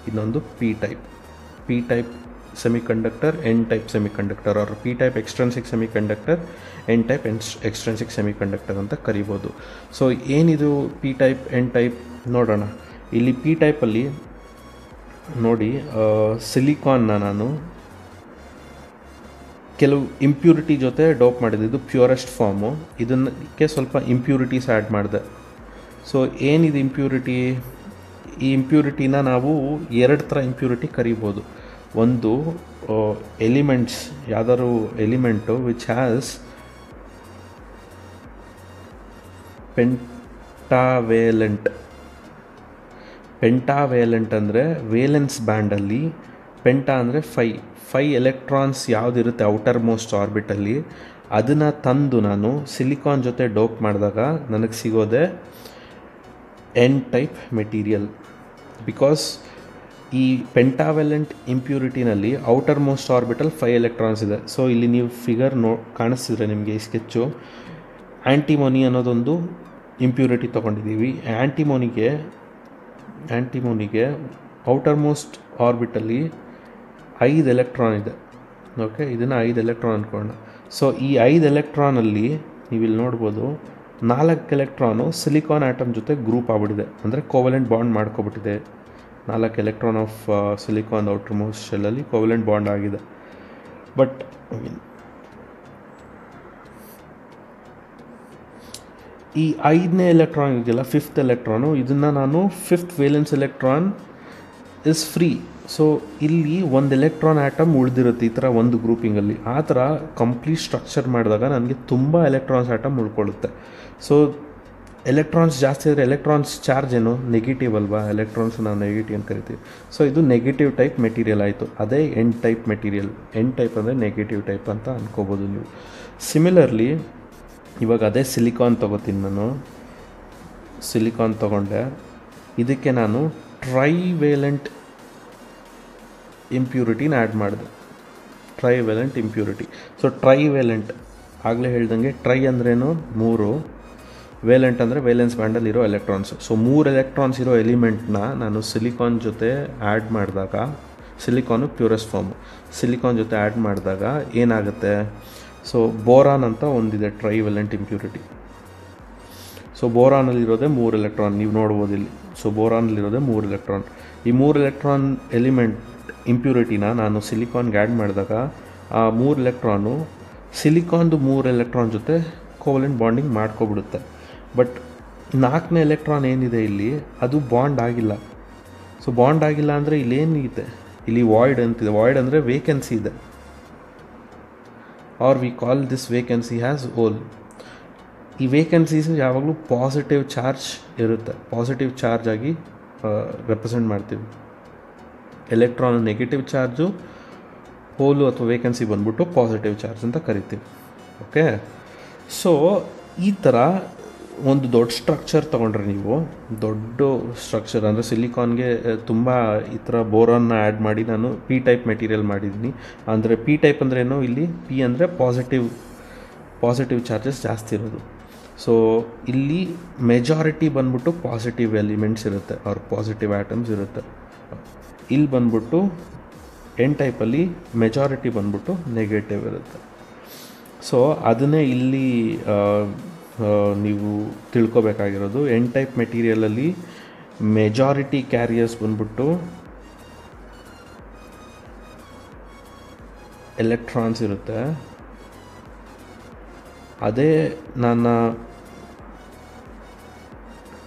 ಇನ್ನೊಂದು P type. P type semiconductor, N type semiconductor, or P type extrinsic semiconductor, N type extrinsic semiconductor ಅಂತ ಕರಿಬೋದು. ಸೊ ಏನಿದು ಪಿ ಟೈಪ್ ಎನ್ ಟೈಪ್ ನೋಡೋಣ. ಇಲ್ಲಿ ಪಿ ಟೈಪಲ್ಲಿ ನೋಡಿ, ಸಿಲಿಕಾನ್ನ ನಾನು ಕೆಲವು ಇಂಪ್ಯೂರಿಟಿ ಜೊತೆ ಡೋಪ್ ಮಾಡಿದೆ. ಇದು ಪ್ಯೂರೆಸ್ಟ್ ಫಾರ್ಮು. ಇದಕ್ಕೆ ಸ್ವಲ್ಪ ಇಂಪ್ಯೂರಿಟೀಸ್ ಆ್ಯಡ್ ಮಾಡಿದೆ. ಸೊ ಏನಿದು ಇಂಪ್ಯೂರಿಟಿ? ಈ ಇಂಪ್ಯೂರಿಟಿನ ನಾವು 2 ಥರ ಇಂಪ್ಯೂರಿಟಿ ಕರಿಬೋದು. ಒಂದು ಎಲಿಮೆಂಟ್ಸ್, ಯಾವ್ದಾದ್ರು element which has pentavalent. Pentavalent ಅಂದರೆ ವೇಲೆನ್ಸ್ ಬ್ಯಾಂಡಲ್ಲಿ ಪೆಂಟಾ ಅಂದರೆ 5 ಎಲೆಕ್ಟ್ರಾನ್ಸ್ ಯಾವುದಿರುತ್ತೆ ಔಟರ್ ಮೋಸ್ಟ್ ಆರ್ಬಿಟಲ್ಲಿ, ಅದನ್ನು ತಂದು ನಾನು ಸಿಲಿಕಾನ್ ಜೊತೆ ಡೋಪ್ ಮಾಡಿದಾಗ ನನಗೆ ಸಿಗೋದೆ ಎನ್ ಟೈಪ್ ಮೆಟೀರಿಯಲ್. ಬಿಕಾಸ್ ಈ ಪೆಂಟಾವೆಲೆಂಟ್ ಇಂಪ್ಯೂರಿಟಿನಲ್ಲಿ ಔಟರ್ ಮೋಸ್ಟ್ ಆರ್ಬಿಟಲ್ 5 ಎಲೆಕ್ಟ್ರಾನ್ಸ್ ಇದೆ. ಸೊ ಇಲ್ಲಿ ನೀವು ಫಿಗರ್ ಕಾಣಿಸ್ತಿದ್ರೆ ನಿಮಗೆ ಈ ಸ್ಕೆಚ್ಚು, ಆ್ಯಂಟಿಮೋನಿ ಅನ್ನೋದೊಂದು ಇಂಪ್ಯೂರಿಟಿ ತೊಗೊಂಡಿದ್ದೀವಿ. ಆ್ಯಂಟಿಮೋನಿಗೆ ಔಟರ್ ಮೋಸ್ಟ್ ಆರ್ಬಿಟಲ್ಲಿ 5 ಎಲೆಕ್ಟ್ರಾನ್ ಇದೆ. ಓಕೆ, ಇದನ್ನು 5 ಎಲೆಕ್ಟ್ರಾನ್ ಅಂದ್ಕೊಳ್ಳೋಣ. ಸೊ ಈ 5 ಎಲೆಕ್ಟ್ರಾನಲ್ಲಿ ನೀವಿಲ್ಲಿ ನೋಡ್ಬೋದು 4 ಎಲೆಕ್ಟ್ರಾನು ಸಿಲಿಕಾನ್ ಆಟಮ್ ಜೊತೆ ಗ್ರೂಪ್ ಆಗ್ಬಿಟ್ಟಿದೆ, ಅಂದರೆ ಕೋವಲೆಂಟ್ ಬಾಂಡ್ ಮಾಡ್ಕೊಬಿಟ್ಟಿದೆ. 4 electron of silicon outermost ಶೆಲ್ಲಲ್ಲಿ ಕೋವಲೆಂಟ್ ಬಾಂಡ್ ಆಗಿದೆ. ಬಟ್ ಈ 5ನೇ ಎಲೆಕ್ಟ್ರಾನ್ ಇದೆಯಲ್ಲ, 5th ಎಲೆಕ್ಟ್ರಾನು, ಇದನ್ನು ನಾನು 5th valence electron is free. So ಇಲ್ಲಿ 1 ಎಲೆಕ್ಟ್ರಾನ್ ಆಟಮ್ ಉಳಿದಿರುತ್ತೆ ಈ ಥರ ಒಂದು ಗ್ರೂಪಿಂಗಲ್ಲಿ. ಆ ಥರ ಕಂಪ್ಲೀಟ್ ಸ್ಟ್ರಕ್ಚರ್ ಮಾಡಿದಾಗ ನನಗೆ ತುಂಬ ಎಲೆಕ್ಟ್ರಾನ್ಸ್ ಆಟಮ್ ಉಳ್ಕೊಳ್ಳುತ್ತೆ. ಸೊ ಎಲೆಕ್ಟ್ರಾನ್ಸ್ ಜಾಸ್ತಿ ಆದರೆ ಎಲೆಕ್ಟ್ರಾನ್ಸ್ ಚಾರ್ಜ್ ಏನು ನೆಗೆಟಿವ್ ಅಲ್ವಾ, ಎಲೆಕ್ಟ್ರಾನ್ಸ್ ನಾವು ನೆಗೆಟಿವ್ ಅಂತ ಕರಿತೀವಿ. ಸೊ ಇದು ನೆಗೆಟಿವ್ ಟೈಪ್ ಮೆಟೀರಿಯಲ್ ಆಯಿತು. ಅದೇ N type material. N type ಅಂದರೆ ನೆಗೆಟಿವ್ ಟೈಪ್ ಅಂತ ಅಂದ್ಕೋಬೋದು ನೀವು. ಸಿಮಿಲರ್ಲಿ ಇವಾಗ ಅದೇ ಸಿಲಿಕಾನ್ ತೊಗೋತೀನಿ ನಾನು. ಸಿಲಿಕಾನ್ ತೊಗೊಂಡೆ, ಇದಕ್ಕೆ ನಾನು ಟ್ರೈವೇಲೆಂಟ್ ಇಂಪ್ಯೂರಿಟಿನ ಆ್ಯಡ್ ಮಾಡಿದೆ. ಟ್ರೈವೇಲೆಂಟ್ ಇಂಪ್ಯೂರಿಟಿ. ಸೊ ಟ್ರೈವೇಲೆಂಟ್ ಆಗಲೇ ಹೇಳ್ದಂಗೆ, ಟ್ರೈ ಅಂದ್ರೇನು 3, ವೇಲೆಂಟ್ ಅಂದರೆ ವೇಲೆನ್ಸ್ ಬ್ಯಾಂಡಲ್ಲಿ ಇರೋ ಎಲೆಕ್ಟ್ರಾನ್ಸು. ಸೊ 3 ಎಲೆಕ್ಟ್ರಾನ್ಸ್ ಇರೋ ಎಲಿಮೆಂಟ್ನ ನಾನು ಸಿಲಿಕಾನ್ ಜೊತೆ ಆ್ಯಡ್ ಮಾಡಿದಾಗ, ಸಿಲಿಕಾನು ಪ್ಯೂರೆಸ್ಟ್ ಫಾರ್ಮು, ಸಿಲಿಕಾನ್ ಜೊತೆ ಆ್ಯಡ್ ಮಾಡಿದಾಗ ಏನಾಗುತ್ತೆ? ಸೊ ಬೋರಾನ್ ಅಂತ ಒಂದಿದೆ ಟ್ರೈವೇಲೆಂಟ್ ಇಂಪ್ಯೂರಿಟಿ. ಸೊ ಬೋರಾನಲ್ಲಿರೋದೇ 3 ಎಲೆಕ್ಟ್ರಾನ್, ನೀವು ನೋಡ್ಬೋದು ಇಲ್ಲಿ. ಸೊ ಬೋರಾನಲ್ಲಿರೋದೇ 3 ಎಲೆಕ್ಟ್ರಾನ್. ಈ 3 ಎಲೆಕ್ಟ್ರಾನ್ ಎಲಿಮೆಂಟ್ ಇಂಪ್ಯೂರಿಟಿನ ನಾನು ಸಿಲಿಕಾನ್ಗೆ ಆ್ಯಡ್ ಮಾಡಿದಾಗ ಆ 3 ಎಲೆಕ್ಟ್ರಾನು ಸಿಲಿಕಾನ್ದು 3 ಎಲೆಕ್ಟ್ರಾನ್ ಜೊತೆ ಕೋವಲೆಂಟ್ ಬಾಂಡಿಂಗ್ ಮಾಡ್ಕೊಬಿಡುತ್ತೆ. ಬಟ್ 4ನೇ ಎಲೆಕ್ಟ್ರಾನ್ ಏನಿದೆ ಇಲ್ಲಿ, ಅದು ಬಾಂಡ್ ಆಗಿಲ್ಲ. ಸೊ ಬಾಂಡ್ ಆಗಿಲ್ಲ ಅಂದರೆ ಇಲ್ಲೇನಿದೆ, ಇಲ್ಲಿ ವಾಯ್ಡ್ ಅಂತಿದೆ. ವಾಯ್ಡ್ ಅಂದರೆ ವೇಕೆನ್ಸಿ ಇದೆ, or we call this vacancy has hole. ಈ ವೇಕೆನ್ಸೀಸು ಯಾವಾಗಲೂ ಪಾಸಿಟಿವ್ ಚಾರ್ಜ್ ಇರುತ್ತೆ, ಪಾಸಿಟಿವ್ ಚಾರ್ಜ್ ಆಗಿ ರೆಪ್ರೆಸೆಂಟ್ ಮಾಡ್ತೀವಿ. ಎಲೆಕ್ಟ್ರಾನ್ ನೆಗೆಟಿವ್ ಚಾರ್ಜು, ಹೋಲು ಅಥವಾ ವೇಕೆನ್ಸಿ ಬಂದ್ಬಿಟ್ಟು ಪಾಸಿಟಿವ್ ಚಾರ್ಜ್ ಅಂತ ಕರಿತೀವಿ. ಓಕೆ, ಸೊ ಈ ಥರ ಒಂದು ದೊಡ್ಡ ಸ್ಟ್ರಕ್ಚರ್ ತೊಗೊಂಡ್ರೆ ನೀವು, ದೊಡ್ಡ ಸ್ಟ್ರಕ್ಚರ್ ಅಂದರೆ ಸಿಲಿಕಾನ್ಗೆ ತುಂಬ ಈ ಥರ ಬೋರಾನ್ನ ಆ್ಯಡ್ ಮಾಡಿ ನಾನು ಪಿ ಟೈಪ್ ಮೆಟೀರಿಯಲ್ ಮಾಡಿದ್ದೀನಿ. ಅಂದರೆ ಪಿ ಟೈಪ್ ಅಂದರೆ ಏನೋ, ಇಲ್ಲಿ ಪಿ ಅಂದರೆ ಪಾಸಿಟಿವ್ ಚಾರ್ಜಸ್ ಜಾಸ್ತಿ ಇರೋದು. ಸೊ ಇಲ್ಲಿ ಮೆಜಾರಿಟಿ ಬಂದ್ಬಿಟ್ಟು ಪಾಸಿಟಿವ್ ಎಲಿಮೆಂಟ್ಸ್ ಇರುತ್ತೆ, ಅವ್ರ ಪಾಸಿಟಿವ್ ಆಟಮ್ಸ್ ಇರುತ್ತೆ. ಇಲ್ಲಿ ಬಂದ್ಬಿಟ್ಟು ಎನ್ ಟೈಪಲ್ಲಿ ಮೆಜಾರಿಟಿ ಬಂದ್ಬಿಟ್ಟು ನೆಗೆಟಿವ್ ಇರುತ್ತೆ. ಸೊ ಅದನ್ನೇ ಇಲ್ಲಿ ನೀವು ತಿಳ್ಕೊಬೇಕಾಗಿರೋದು. ಎನ್ ಟೈಪ್ ಮೆಟೀರಿಯಲಲ್ಲಿ ಮೆಜಾರಿಟಿ ಕ್ಯಾರಿಯರ್ಸ್ ಬಂದ್ಬಿಟ್ಟು ಎಲೆಕ್ಟ್ರಾನ್ಸ್ ಇರುತ್ತೆ. ಅದೇ ನನ್ನ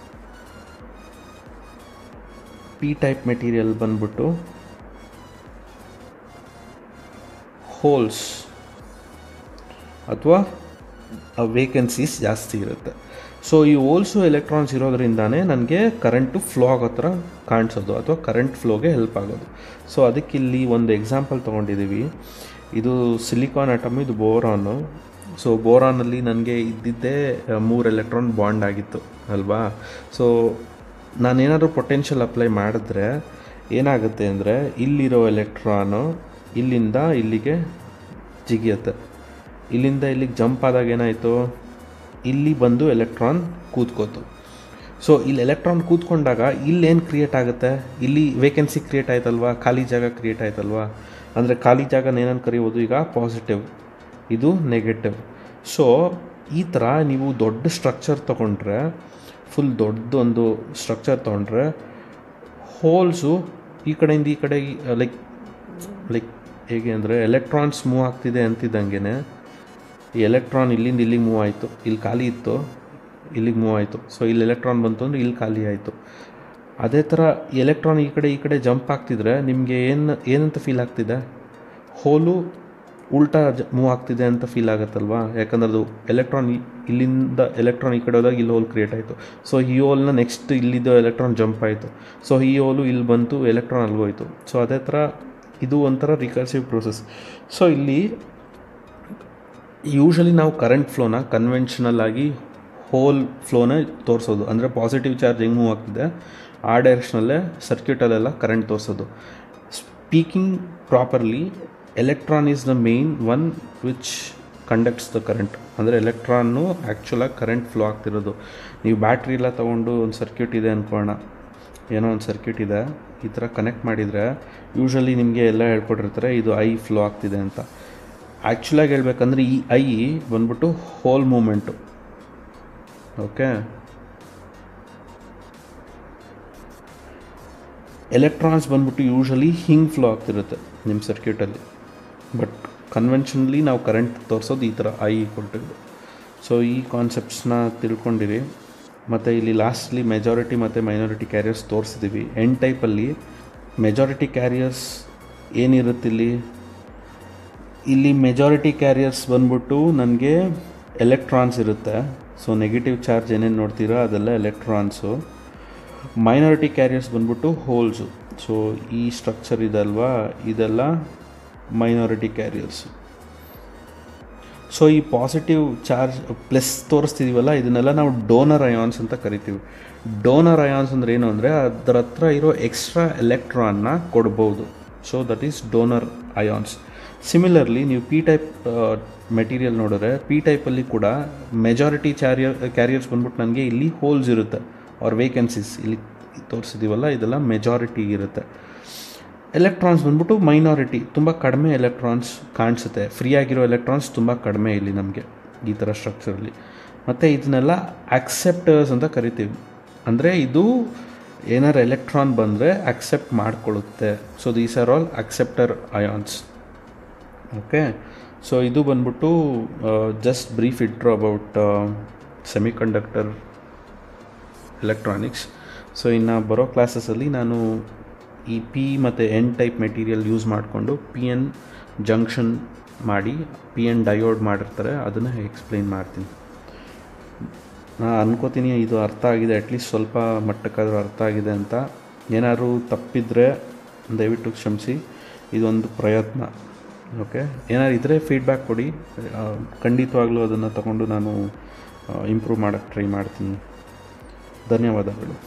ಪಿ ಟೈಪ್ ಮೆಟೀರಿಯಲ್ ಬಂದ್ಬಿಟ್ಟು ಹೋಲ್ಸ್ ಅಥವಾ ವೇಕೆನ್ಸೀಸ್ ಜಾಸ್ತಿ ಇರುತ್ತೆ. ಸೊ ಈ ಹೋಲ್ಸು ಎಲೆಕ್ಟ್ರಾನ್ಸ್ ಇರೋದ್ರಿಂದಾನೇ ನನಗೆ ಕರೆಂಟು ಫ್ಲೋ ಆಗೋ ಥರ ಕಾಣಿಸೋದು ಅಥವಾ ಕರೆಂಟ್ ಫ್ಲೋಗೆ ಹೆಲ್ಪ್ ಆಗೋದು. ಸೊ ಅದಕ್ಕೆ ಇಲ್ಲಿ ಒಂದು ಎಕ್ಸಾಂಪಲ್ ತೊಗೊಂಡಿದ್ದೀವಿ. ಇದು ಸಿಲಿಕಾನ್ ಆಟಮ್, ಇದು ಬೋರಾನು. ಸೊ ಬೋರಾನಲ್ಲಿ ನನಗೆ ಇದ್ದಿದ್ದೇ 3 ಎಲೆಕ್ಟ್ರಾನ್ ಬಾಂಡ್ ಆಗಿತ್ತು ಅಲ್ವಾ. ಸೊ ನಾನೇನಾದರೂ ಪೊಟೆನ್ಷಿಯಲ್ ಅಪ್ಲೈ ಮಾಡಿದ್ರೆ ಏನಾಗುತ್ತೆ ಅಂದರೆ ಇಲ್ಲಿರೋ ಎಲೆಕ್ಟ್ರಾನು ಇಲ್ಲಿಂದ ಇಲ್ಲಿಗೆ ಜಿಗಿಯುತ್ತೆ. ಇಲ್ಲಿಂದ ಇಲ್ಲಿಗೆ ಜಂಪ್ ಆದಾಗ ಏನಾಯಿತು, ಇಲ್ಲಿ ಬಂದು ಎಲೆಕ್ಟ್ರಾನ್ ಕೂತ್ಕೋತು. ಸೊ ಇಲ್ಲಿ ಎಲೆಕ್ಟ್ರಾನ್ ಕೂತ್ಕೊಂಡಾಗ ಇಲ್ಲೇನು ಕ್ರಿಯೇಟ್ ಆಗುತ್ತೆ, ಇಲ್ಲಿ ವೇಕೆನ್ಸಿ ಕ್ರಿಯೇಟ್ ಆಯ್ತಲ್ವಾ, ಖಾಲಿ ಜಾಗ ಕ್ರಿಯೇಟ್ ಆಯ್ತಲ್ವಾ. ಅಂದರೆ ಖಾಲಿ ಜಾಗನ ಏನಂತ ಕರಿಬೋದು ಈಗ, ಪಾಸಿಟಿವ್, ಇದು ನೆಗೆಟಿವ್. ಸೊ ಈ ಥರ ನೀವು ದೊಡ್ಡ ಸ್ಟ್ರಕ್ಚರ್ ತೊಗೊಂಡ್ರೆ, ಫುಲ್ ದೊಡ್ಡದೊಂದು ಸ್ಟ್ರಕ್ಚರ್ ತೊಗೊಂಡ್ರೆ ಹೋಲ್ಸು ಈ ಕಡೆಯಿಂದ ಈ ಕಡೆ ಲೈಕ್ ಹೇಗೆ ಅಂದರೆ ಎಲೆಕ್ಟ್ರಾನ್ಸ್ ಮೂವ್ ಆಗ್ತಿದೆ ಅಂತಿದ್ದಂಗೆ ಈ ಎಲೆಕ್ಟ್ರಾನ್ ಇಲ್ಲಿಂದ ಇಲ್ಲಿಗೆ ಮೂವ್ ಆಯಿತು, ಇಲ್ಲಿ ಖಾಲಿ ಇತ್ತು ಇಲ್ಲಿಗೆ ಮೂವ್ ಆಯಿತು. ಸೊ ಇಲ್ಲಿ ಎಲೆಕ್ಟ್ರಾನ್ ಬಂತು ಅಂದರೆ ಇಲ್ಲಿ ಖಾಲಿ ಆಯಿತು. ಅದೇ ಥರ ಎಲೆಕ್ಟ್ರಾನ್ ಈ ಕಡೆ ಜಂಪ್ ಆಗ್ತಿದ್ರೆ ನಿಮಗೆ ಏನಂತ ಫೀಲ್ ಆಗ್ತಿದೆ, ಹೋಲು ಉಲ್ಟಾ ಮೂವ್ ಆಗ್ತಿದೆ ಅಂತ ಫೀಲ್ ಆಗುತ್ತಲ್ವಾ. ಯಾಕಂದ್ರೆ ಅದು ಎಲೆಕ್ಟ್ರಾನ್ ಇಲ್ಲಿಂದ ಎಲೆಕ್ಟ್ರಾನ್ ಈ ಕಡೆ ಹೋದಾಗ ಇಲ್ಲಿ ಹೋಲ್ ಕ್ರಿಯೇಟ್ ಆಯಿತು. ಸೊ ಈ ಹೋಲ್ನ ನೆಕ್ಸ್ಟ್ ಇಲ್ಲಿದ್ದು ಎಲೆಕ್ಟ್ರಾನ್ ಜಂಪ್ ಆಯಿತು. ಸೊ ಈ ಹೋಲು ಇಲ್ಲಿ ಬಂತು, ಎಲೆಕ್ಟ್ರಾನ್ ಅಲ್ಲಿಗೋಯ್ತು. ಸೊ ಅದೇ ಥರ ಇದು ಒಂಥರ ರಿಕರ್ಸಿವ್ ಪ್ರೋಸೆಸ್. ಸೊ ಇಲ್ಲಿ ಯೂಶಲಿ ನಾವು ಕರೆಂಟ್ ಫ್ಲೋನ ಕನ್ವೆನ್ಷನಲ್ ಆಗಿ ಹೋಲ್ ಫ್ಲೋನ ತೋರಿಸೋದು. ಅಂದರೆ ಪಾಸಿಟಿವ್ ಚಾರ್ಜ್ ಹೆಂಗೆ ಮೂವ್ ಆಗ್ತಿದೆ ಆ ಡೈರೆಕ್ಷನಲ್ಲೇ ಸರ್ಕ್ಯೂಟಲ್ಲೆಲ್ಲ ಕರೆಂಟ್ ತೋರಿಸೋದು. Speaking properly, electron is the main one which conducts the current. ಅಂದರೆ ಎಲೆಕ್ಟ್ರಾನು ಆ್ಯಕ್ಚುಲಾಗಿ ಕರೆಂಟ್ ಫ್ಲೋ ಆಗ್ತಿರೋದು. ನೀವು ಬ್ಯಾಟ್ರಿ ಎಲ್ಲ ತೊಗೊಂಡು ಒಂದು ಸರ್ಕ್ಯೂಟ್ ಇದೆ ಅಂದ್ಕೊಳ್ಳೋಣ, ಏನೋ ಒಂದು ಸರ್ಕ್ಯೂಟ್ ಇದೆ, ಈ ಥರ ಕನೆಕ್ಟ್ ಮಾಡಿದರೆ ಯೂಶಲಿ ನಿಮಗೆ ಎಲ್ಲ ಹೇಳ್ಕೊಟ್ಟಿರ್ತಾರೆ ಇದು ಐ ಫ್ಲೋ ಆಗ್ತಿದೆ ಅಂತ. ಆ್ಯಕ್ಚುಲಾಗಿ ಹೇಳ್ಬೇಕಂದ್ರೆ ಈ ಐ ಬಂದ್ಬಿಟ್ಟು ಹೋಲ್ ಮೂಮೆಂಟು. ಓಕೆ, ಎಲೆಕ್ಟ್ರಾನ್ಸ್ ಬಂದ್ಬಿಟ್ಟು ಯೂಶಲಿ ಹಿಂಗೆ ಫ್ಲೋ ಆಗ್ತಿರುತ್ತೆ ನಿಮ್ಮ ಸರ್ಕ್ಯೂಟಲ್ಲಿ. ಬಟ್ ಕನ್ವೆನ್ಷನಲಿ ನಾವು ಕರೆಂಟ್ ತೋರಿಸೋದು ಈ ಥರ ಐ ಕೊಟ್ಟು. ಸೊ ಈ ಕಾನ್ಸೆಪ್ಟ್ಸ್ನ ತಿಳ್ಕೊಂಡಿರಿ. ಮತ್ತು ಇಲ್ಲಿ ಲಾಸ್ಟ್ಲಿ ಮೆಜಾರಿಟಿ ಮತ್ತು ಮೈನಾರಿಟಿ ಕ್ಯಾರಿಯರ್ಸ್ ತೋರಿಸಿದ್ದೀವಿ. ಎನ್ ಟೈಪಲ್ಲಿ ಮೆಜಾರಿಟಿ ಕ್ಯಾರಿಯರ್ಸ್ ಏನಿರುತ್ತೆ ಇಲ್ಲಿ ಮೆಜಾರಿಟಿ ಕ್ಯಾರಿಯರ್ಸ್ ಬಂದ್ಬಿಟ್ಟು ನನಗೆ ಎಲೆಕ್ಟ್ರಾನ್ಸ್ ಇರುತ್ತೆ. ಸೊ ನೆಗೆಟಿವ್ ಚಾರ್ಜ್ ಏನೇನು ನೋಡ್ತೀರಾ ಅದೆಲ್ಲ ಎಲೆಕ್ಟ್ರಾನ್ಸು. ಮೈನಾರಿಟಿ ಕ್ಯಾರಿಯರ್ಸ್ ಬಂದ್ಬಿಟ್ಟು ಹೋಲ್ಸು. ಸೊ ಈ ಸ್ಟ್ರಕ್ಚರ್ ಇದಲ್ವಾ, ಇದೆಲ್ಲ ಮೈನಾರಿಟಿ ಕ್ಯಾರಿಯರ್ಸು. ಸೊ ಈ ಪಾಸಿಟಿವ್ ಚಾರ್ಜ್ ಪ್ಲಸ್ ತೋರಿಸ್ತಿದ್ದೀವಲ್ಲ, ಇದನ್ನೆಲ್ಲ ನಾವು ಡೋನರ್ ಅಯಾನ್ಸ್ ಅಂತ ಕರಿತೀವಿ. ಡೋನರ್ ಅಯಾನ್ಸ್ ಅಂದರೆ ಏನು ಅಂದರೆ ಅದರ ಹತ್ರ ಇರೋ ಎಕ್ಸ್ಟ್ರಾ ಎಲೆಕ್ಟ್ರಾನ್ನ ಕೊಡ್ಬೋದು. So that is donor ions. Similarly ನೀವು ಪಿ ಟೈಪ್ ಮೆಟೀರಿಯಲ್ ನೋಡಿದ್ರೆ, ಪಿ ಟೈಪಲ್ಲಿ ಕೂಡ ಮೆಜಾರಿಟಿ ಕ್ಯಾರಿಯರ್ಸ್ ಬಂದ್ಬಿಟ್ಟು ನನಗೆ ಇಲ್ಲಿ ಹೋಲ್ಸ್ ಇರುತ್ತೆ, ಅವ್ರ ವೇಕೆನ್ಸೀಸ್ ಇಲ್ಲಿ ತೋರಿಸಿದ್ದೀವಲ್ಲ ಇದೆಲ್ಲ ಮೆಜಾರಿಟಿ ಇರುತ್ತೆ. ಎಲೆಕ್ಟ್ರಾನ್ಸ್ ಬಂದ್ಬಿಟ್ಟು ಮೈನಾರಿಟಿ, ತುಂಬ ಕಡಿಮೆ ಎಲೆಕ್ಟ್ರಾನ್ಸ್ ಕಾಣಿಸುತ್ತೆ. ಫ್ರೀ ಆಗಿರೋ ಎಲೆಕ್ಟ್ರಾನ್ಸ್ ತುಂಬ ಕಡಿಮೆ ಇಲ್ಲಿ ನಮಗೆ ಈ ಥರ ಸ್ಟ್ರಕ್ಚರಲ್ಲಿ. ಮತ್ತು ಇದನ್ನೆಲ್ಲ ಆಕ್ಸೆಪ್ಟರ್ಸ್ ಅಂತ ಕರಿತೀವಿ. ಅಂದರೆ ಇದು ಏನಾರು ಎಲೆಕ್ಟ್ರಾನ್ ಬಂದರೆ ಆಕ್ಸೆಪ್ಟ್ ಮಾಡಿಕೊಳ್ಳುತ್ತೆ. So these are all acceptor ions. Okay, so ಇದು ಬಂದ್ಬಿಟ್ಟು just brief intro about semiconductor electronics. So ಇನ್ನು ಬರೋ ಕ್ಲಾಸಸಲ್ಲಿ ನಾನು ಈ ಪಿ ಮತ್ತು ಎನ್ ಟೈಪ್ ಮೆಟೀರಿಯಲ್ ಯೂಸ್ ಮಾಡಿಕೊಂಡು ಪಿ ಎನ್ ಜಂಕ್ಷನ್ ಮಾಡಿ ಪಿ ಎನ್ ಡಯೋಡ್ ಮಾಡಿರ್ತಾರೆ, ಅದನ್ನು ಎಕ್ಸ್ಪ್ಲೈನ್ ಮಾಡ್ತೀನಿ. ನಾನು ಅನ್ಕೋತೀನಿ ಇದು ಅರ್ಥ ಆಗಿದೆ, ಅಟ್ಲೀಸ್ಟ್ ಸ್ವಲ್ಪ ಮಟ್ಟಕ್ಕಾದರೂ ಅರ್ಥ ಆಗಿದೆ ಅಂತ. ಏನಾದರೂ ತಪ್ಪಿದರೆ ದಯವಿಟ್ಟು ಕ್ಷಮಿಸಿ, ಇದೊಂದು ಪ್ರಯತ್ನ. ಓಕೆ, ಏನಾದ್ರು ಇದ್ದರೆ ಫೀಡ್ಬ್ಯಾಕ್ ಕೊಡಿ, ಖಂಡಿತವಾಗ್ಲೂ ಅದನ್ನು ತಗೊಂಡು ನಾನು ಇಂಪ್ರೂವ್ ಮಾಡೋಕ್ಕೆ ಟ್ರೈ ಮಾಡ್ತೀನಿ. ಧನ್ಯವಾದಗಳು.